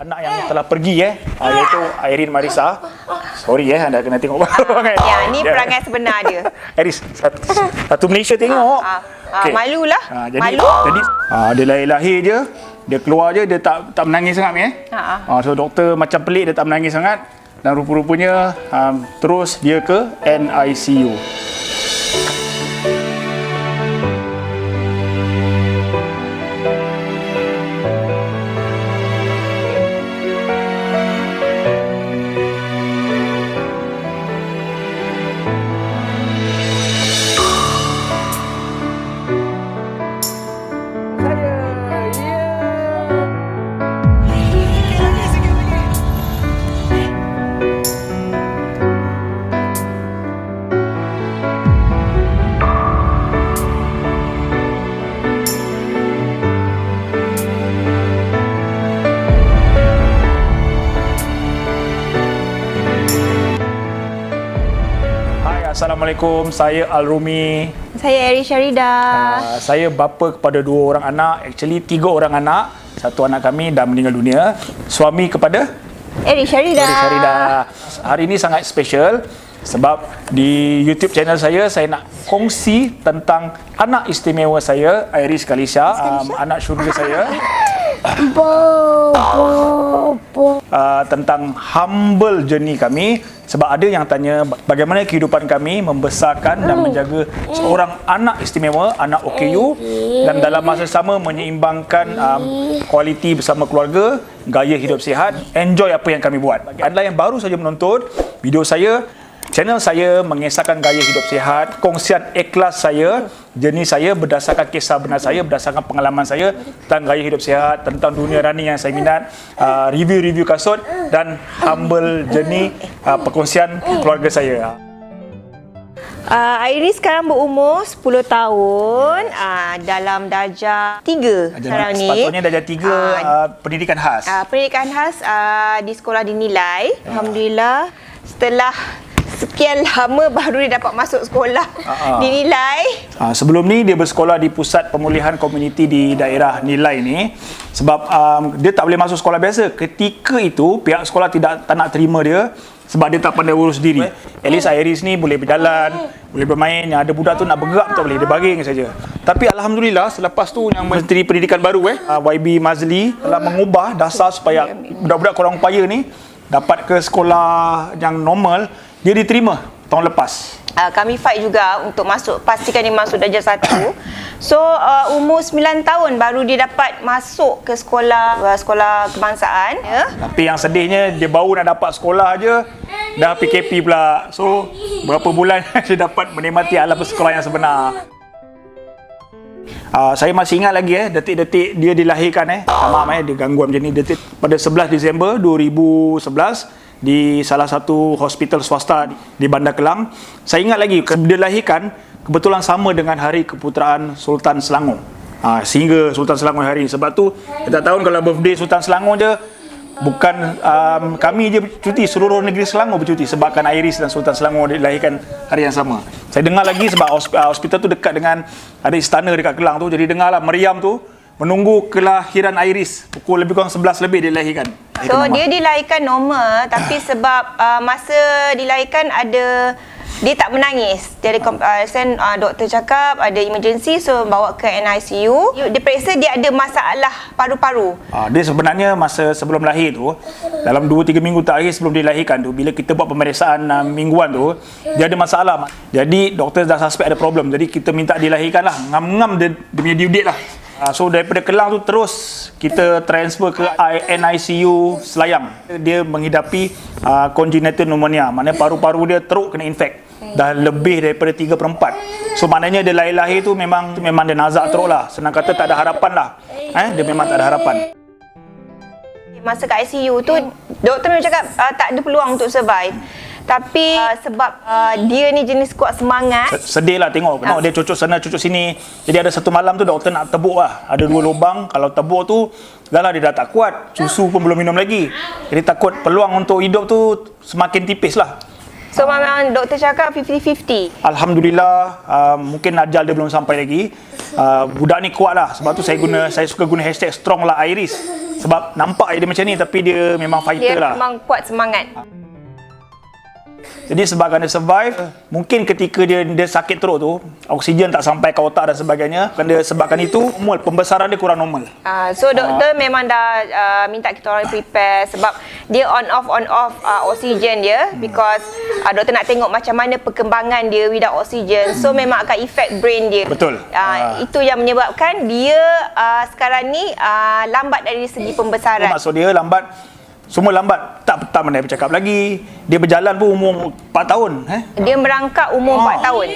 Anak yang telah pergi iaitu Airin Marisa. Sorry anda kena tengok kan. Ya, ni perangai sebenar dia. Iris satu Malaysia tengok. Okay. Malulah. Jadi Malu. dia lahir je, dia keluar je, dia tak menangis sangat so doktor macam pelik, dia tak menangis sangat dan rupa-rupanya terus dia ke NICU. Assalamualaikum, saya Al-Rumi. Saya Eri Syarida. Saya bapa kepada 2 orang anak, actually 3 orang anak. Satu anak kami dah meninggal dunia. Suami kepada Eri Syarida. Hari ini sangat special sebab di YouTube channel saya nak kongsi tentang anak istimewa saya, Iris Kalisha, anak syurga saya. Tentang humble journey kami. Sebab ada yang tanya bagaimana kehidupan kami membesarkan dan menjaga seorang anak istimewa, anak OKU, dan dalam masa sama menyeimbangkan kualiti bersama keluarga, gaya hidup sihat, enjoy apa yang kami buat. Bagi anda yang baru saja menonton video saya, channel saya mengisahkan gaya hidup sihat, kongsian ikhlas saya, journey saya berdasarkan kisah benar saya, berdasarkan pengalaman saya tentang gaya hidup sihat, tentang dunia running yang saya minat, review-review kasut dan humble journey perkongsian keluarga saya. Iris sekarang berumur 10 tahun, dalam darjah 3 sekarang ni. Sepatutnya darjah 3 pendidikan khas. Pendidikan khas di sekolah dinilai. Alhamdulillah, setelah sekian lama baru dia dapat masuk sekolah dinilai. Sebelum ni dia bersekolah di pusat pemulihan komuniti di daerah Nilai ni. Sebab dia tak boleh masuk sekolah biasa. Ketika itu pihak sekolah tak nak terima dia sebab dia tak pandai urus diri. At least Iris ni boleh berjalan, boleh bermain. Yang ada budak tu nak bergerak tak boleh, dia baring saja. Tapi alhamdulillah selepas tu yang Menteri Pendidikan baru YB Mazli telah mengubah dasar supaya budak-budak korang upaya ni dapat ke sekolah yang normal. Dia diterima tahun lepas. Kami fight juga untuk pastikan dia masuk darjah 1. So umur 9 tahun baru dia dapat masuk ke sekolah kebangsaan. Tapi yang sedihnya dia baru nak dapat sekolah aja dah PKP pula. So berapa bulan dia dapat menikmati alam sekolah yang sebenar. Saya masih ingat lagi detik-detik dia dilahirkan maaf dia gangguan macam ni. Detik pada 11 Disember 2011 di salah satu hospital swasta di Bandar Kelang. Saya ingat lagi dia lahirkan kebetulan sama dengan hari keputeraan Sultan Selangor. Sehingga Sultan Selangor hari ini. Sebab tu kita tahu kalau birthday Sultan Selangor je bukan kami je cuti, seluruh negeri Selangor bercuti sebabkan Iris dan Sultan Selangor dilahirkan hari yang sama. Saya dengar lagi sebab hospital tu dekat dengan ada istana dekat Kelang tu, jadi dengarlah meriam tu menunggu kelahiran Iris pukul lebih kurang 11 lebih dia dilahirkan. So dia dilahirkan normal tapi sebab masa dilahirkan dia tak menangis. Jadi doktor cakap ada emergency, so bawa ke NICU. Dia periksa dia ada masalah paru-paru. Dia sebenarnya masa sebelum lahir tu, dalam 2-3 minggu terakhir sebelum dilahirkan tu, bila kita buat pemeriksaan mingguan tu, dia ada masalah. Jadi doktor dah suspect ada problem. Jadi kita minta dilahirkan lah. Ngam-ngam dia punya due date lah. So daripada Kelang tu terus kita transfer ke NICU Selayang. Dia menghidapi congenital pneumonia. Maknanya paru-paru dia teruk kena infect. Dah lebih daripada 3/4. So maknanya dia lahir tu memang dia nazak teruk lah. Senang kata tak ada harapan lah. Dia memang tak ada harapan. Masa kat ICU tu doktor memang cakap tak ada peluang untuk survive. Tapi sebab dia ni jenis kuat semangat. Sedih lah tengok dia cucuk sana cucuk sini. Jadi ada satu malam tu doktor nak tebuk lah. Ada 2 lubang. Kalau tebuk tu dah dia dah tak kuat. Susu pun belum minum lagi. Jadi takut peluang untuk hidup tu semakin tipis lah. So memang doktor cakap 50-50. Alhamdulillah, mungkin ajal dia belum sampai lagi. budak ni kuat lah. Sebab tu saya suka guna hashtag strong lah Iris. Sebab nampak dia macam ni tapi dia memang fighter lah. Dia memang kuat semangat. Jadi sebabkan dia survive, mungkin ketika dia sakit teruk tu, oksigen tak sampai ke otak dan sebagainya, sebabkan itu pembesaran dia kurang normal. So doktor memang dah minta kita orang prepare sebab dia on off oksigen dia, because doktor nak tengok macam mana perkembangan dia without oksigen. So memang akan affect brain dia. Betul. Itu yang menyebabkan dia sekarang ni lambat dari segi pembesaran. Maksud dia lambat. Semua lambat, tak pandai bercakap lagi. Dia berjalan pun umur 4 tahun. Dia merangkak umur 4 tahun.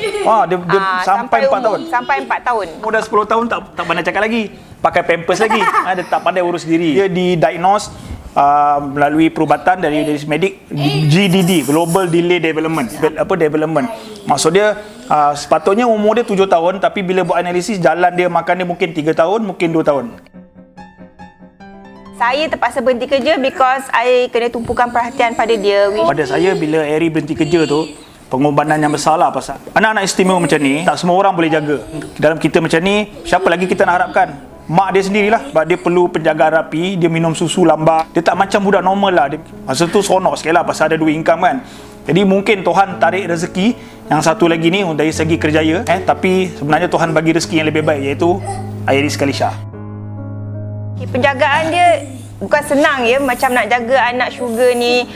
Dia sampai 4 tahun. Sampai 4 tahun. Umur dah 10 tahun tak pandai cakap lagi. Pakai pampers lagi. Dia tak pandai urus diri. Dia didiagnose melalui perubatan dari medik GDD, Global Delay Development. Development. Maksud dia sepatutnya umur dia 7 tahun, tapi bila buat analisis jalan dia, makan dia mungkin 3 tahun, mungkin 2 tahun. Saya terpaksa berhenti kerja because I kena tumpukan perhatian pada dia. Pada saya, bila Harry berhenti kerja tu, pengorbanan yang besar lah pasal anak-anak istimewa macam ni, tak semua orang boleh jaga. Dalam kita macam ni, siapa lagi kita nak harapkan? Mak dia sendirilah. Sebab dia perlu penjagaan rapi, dia minum susu lambat. Dia tak macam budak normal lah. Masa tu seronok sikit lah pasal ada 2 income kan. Jadi mungkin Tuhan tarik rezeki yang satu lagi ni dari segi kerjaya. Tapi sebenarnya Tuhan bagi rezeki yang lebih baik, iaitu Iris Kalisha. Penjagaan dia bukan senang ya, macam nak jaga anak sugar ni.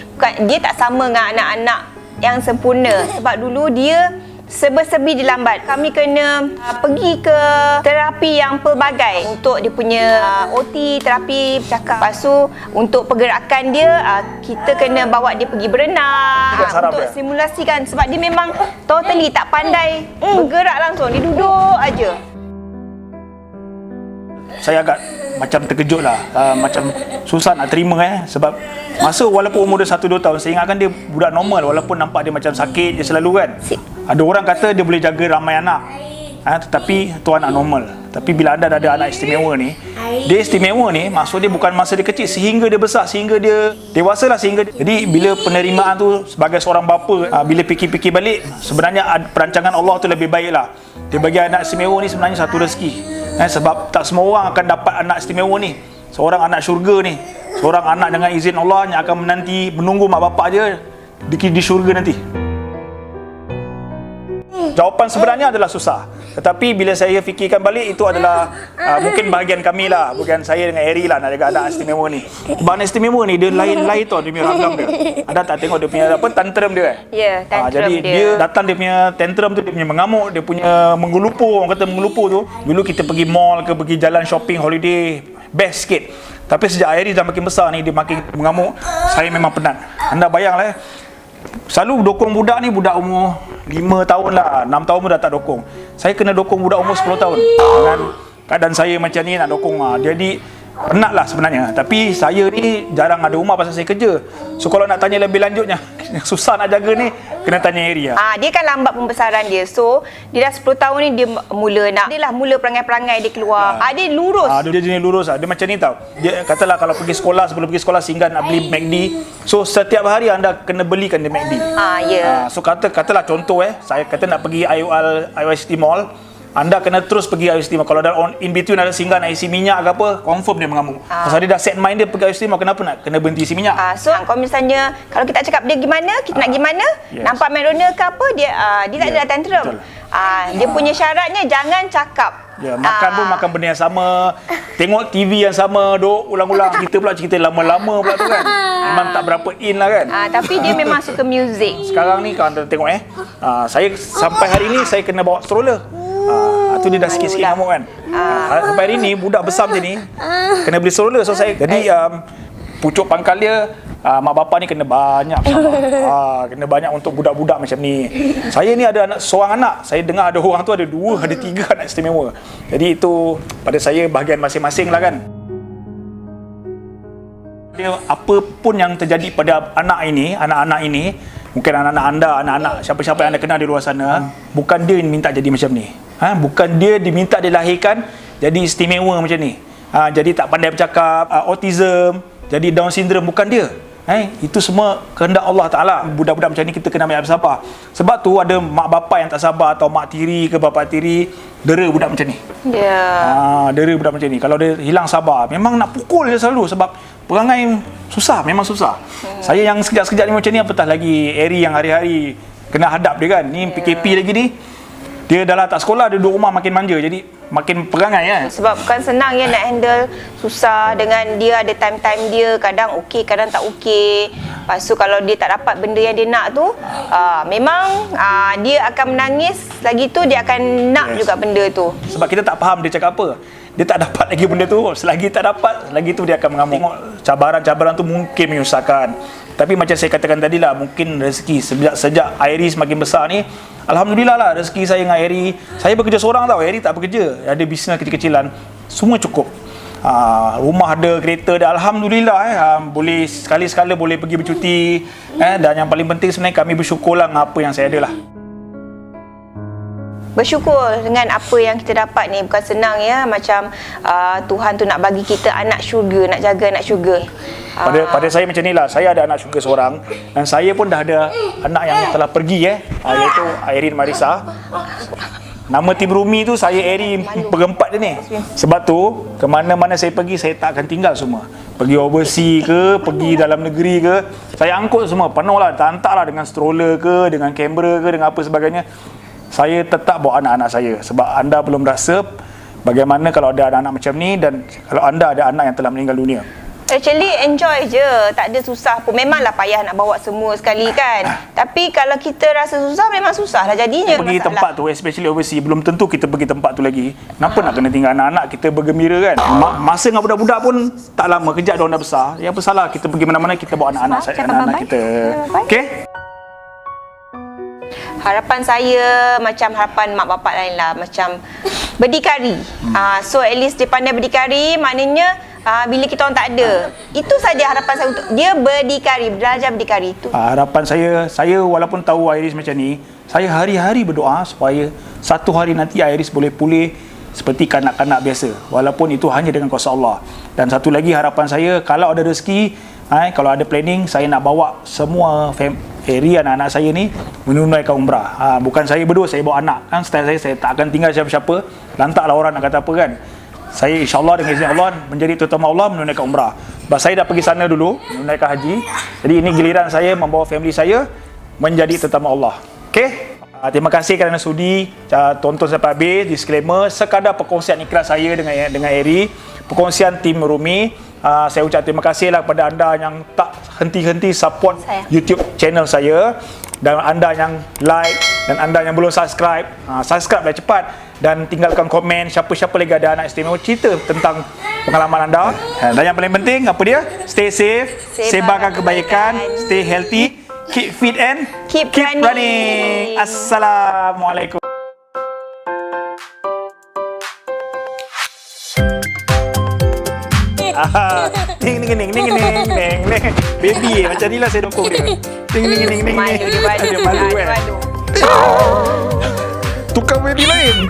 Dia tak sama dengan anak-anak yang sempurna. Sebab dulu dia serba-serbi dilambat. Kami kena pergi ke terapi yang pelbagai untuk dia punya OT, terapi bercakap. Lepas tu untuk pergerakan dia, kita kena bawa dia pergi berenang untuk simulasikan. Sebab dia memang totally tak pandai bergerak langsung. Dia duduk aja. Saya agak macam terkejut lah, macam susah nak terima sebab masa walaupun umur dia 1-2 tahun, saya ingatkan dia budak normal walaupun nampak dia macam sakit dia selalu kan. Ada orang kata dia boleh jaga ramai anak, tetapi tu anak normal. Tapi bila anda ada anak istimewa ni, dia istimewa ni maksud dia bukan masa dia kecil sehingga dia besar, sehingga dia dewasa lah, jadi bila penerimaan tu sebagai seorang bapa, bila fikir-fikir balik, sebenarnya perancangan Allah tu lebih baik lah. Dia bagi anak istimewa ni sebenarnya satu rezeki. Sebab tak semua orang akan dapat anak istimewa ni. Seorang anak syurga ni, seorang anak dengan izin Allah yang akan menunggu mak bapak je di syurga nanti. Jawapan sebenarnya adalah susah. Tetapi bila saya fikirkan balik, itu adalah mungkin bahagian kami lah, bukan saya dengan Harry lah nak jaga anak istimewa ni. Anak istimewa ni dia lain-lain tau, dia punya ragam dia. Anda tak tengok dia punya tantrum dia Ya, tantrum jadi dia datang, dia punya tantrum tu, dia punya mengamuk, dia punya menggelupur. Orang kata menggelupur tu, dulu kita pergi mall ke pergi jalan shopping holiday, best sikit. Tapi sejak Harry dah makin besar ni, dia makin mengamuk, saya memang penat. Anda bayanglah selalu dokong budak ni, budak umur 5 tahun lah, 6 tahun pun dah tak dokong. Saya kena dokong budak umur 10 tahun dengan keadaan saya macam ni, nak dokong. Jadi penat lah sebenarnya. Tapi saya ni jarang ada rumah pasal saya kerja. So kalau nak tanya lebih lanjutnya, susah nak jaga ni, kena tanya Harry lah. Dia kan lambat pembesaran dia. So dia dah 10 tahun ni dia mula perangai-perangai dia keluar. Dia lurus. Dia jenis lurus lah. Dia macam ni tau. Dia katalah kalau pergi sekolah, sebelum pergi sekolah singgah nak beli McD. So setiap hari anda kena belikan dia McD. So katalah contoh saya kata nak pergi IOST Mall. Anda kena terus pergi IOST Mall. Kalau ada in between ada singgah nak isi minyak ke apa, confirm dia mengamuk. Pasal dia dah set mind dia pergi IOST Mall, kenapa nak kena berhenti isi minyak? So kalau misalnya kalau kita cakap dia gimana, kita nak gimana, nampak McDonald ke apa, dia tak ada tantrum. Dia punya syaratnya jangan cakap. Makan pun makan benda yang sama, tengok TV yang sama, duk ulang-ulang. Kita pula cerita lama-lama pula tu kan. Memang tak berapa in lah kan. Tapi dia memang suka muzik. Sekarang ni kalau anda tengok saya sampai hari ni saya kena bawa stroller. Tu dia dah sikit-sikit ngamuk kan. Sampai hari ni budak besar macam ni kena beli stroller. So saya jadi pucuk pangkal dia, mak bapak ni kena banyak kena banyak untuk budak-budak macam ni. Saya ni ada seorang anak, saya dengar ada orang tu ada 2, ada 3 anak istimewa. Jadi itu pada saya bahagian masing-masing lah kan. Dia apa pun yang terjadi pada anak-anak ini, mungkin anak-anak anda, anak-anak siapa-siapa yang anda kenal di luar sana, bukan dia yang minta jadi macam ni. Bukan dia diminta dilahirkan jadi istimewa macam ni. Jadi tak pandai bercakap, autism, jadi Down syndrome, bukan dia. Itu semua kehendak Allah Ta'ala. Budak-budak macam ni kita kena ambil sabar. Sebab tu ada mak bapak yang tak sabar, atau mak tiri ke bapa tiri, dera budak macam ni. Ya. Dera budak macam ni. Kalau dia hilang sabar, memang nak pukul dia selalu sebab perangai susah, memang susah. Saya yang sekejap-sekejap ni macam ni, apatah lagi Eri yang hari-hari kena hadap dia kan. Ni PKP lagi ni. Dia dah lah tak sekolah, dia duduk rumah makin manja. Jadi makin perangai kan. Sebab bukan senang ya nak handle, susah dengan dia ada time-time dia, kadang okey, kadang tak okey. Lepas tu kalau dia tak dapat benda yang dia nak tu, memang dia akan menangis, lagi tu dia akan nak juga benda tu. Sebab kita tak faham dia cakap apa. Dia tak dapat lagi benda tu. Selagi tak dapat, selagi tu dia akan mengamuk. Tengok cabaran-cabaran tu mungkin menyusahkan. Tapi macam saya katakan tadi lah, mungkin rezeki sejak Airi semakin besar ni, alhamdulillah lah rezeki saya dengan Airi. Saya bekerja seorang tau, Airi tak bekerja. Ada bisnes kecil-kecilan, semua cukup. Rumah ada, kereta ada, alhamdulillah. Boleh sekali-sekala boleh pergi bercuti. Dan yang paling penting sebenarnya kami bersyukurlah dengan apa yang saya ada lah. Bersyukur dengan apa yang kita dapat ni, bukan senang ya. Macam Tuhan tu nak bagi kita anak syurga, nak jaga anak syurga. Pada saya macam ni lah, saya ada anak syurga seorang dan saya pun dah ada anak yang telah pergi iaitu Airin Marisa. Nama tim Rumi tu saya Eri berempat je ni. Sebab tu ke mana-mana saya pergi, saya tak akan tinggal semua. Pergi overseas ke, pergi dalam negeri ke, saya angkut semua, penuh lah, hantar lah dengan stroller ke, dengan kamera ke, dengan apa sebagainya. Saya tetap bawa anak-anak saya sebab anda belum rasa bagaimana kalau ada anak-anak macam ni dan kalau anda ada anak yang telah meninggal dunia. Actually enjoy je, tak ada susah pun. Memanglah payah nak bawa semua sekali kan. Tapi kalau kita rasa susah, memang susah lah jadinya. Pergi tempat tu, especially overseas, belum tentu kita pergi tempat tu lagi. Kenapa nak kena tinggal anak-anak kita bergembira kan? Masa dengan budak-budak pun tak lama, kejap diorang dah besar. Yang apa salah kita pergi mana-mana, kita bawa anak-anak kita. Okay? Harapan saya macam harapan mak bapak lain lah, macam berdikari. So at least dia pandai berdikari, maknanya bila kita orang tak ada, itu saja harapan saya untuk dia berdikari, belajar berdikari itu. Harapan saya walaupun tahu Iris macam ni, saya hari-hari berdoa supaya satu hari nanti Iris boleh pulih seperti kanak-kanak biasa, walaupun itu hanya dengan kuasa Allah. Dan satu lagi harapan saya, kalau ada rezeki, kalau ada planning, saya nak bawa semua anak-anak saya ni menunaikan umrah. Bukan saya berdua, saya bawa anak. Kan style saya tak akan tinggal siapa-siapa. Lantaklah orang nak kata apa kan. Saya insyaAllah dengan izin Allah menjadi terutama Allah menunaikan umrah. Sebab saya dah pergi sana dulu menunaikan haji. Jadi ini giliran saya membawa family saya menjadi terutama Allah. Okey? Terima kasih kerana sudi tonton sampai habis. Disclaimer, sekadar perkongsian ikhlas saya dengan Eri, perkongsian tim Rumi. Saya ucap terima kasihlah kepada anda yang tak henti-henti support YouTube channel saya, dan anda yang like dan anda yang belum subscribe, subscribe dah cepat dan tinggalkan komen. Siapa-siapa lagi ada anak istimewa, cerita tentang pengalaman anda. Dan yang paling penting apa dia? Stay safe, sebarkan kebaikan, stay healthy, keep fit and keep running. Assalamualaikum. Ning baby macam ni lah saya dukung dia. Ning malu dia malu kan. Tukar baby lain.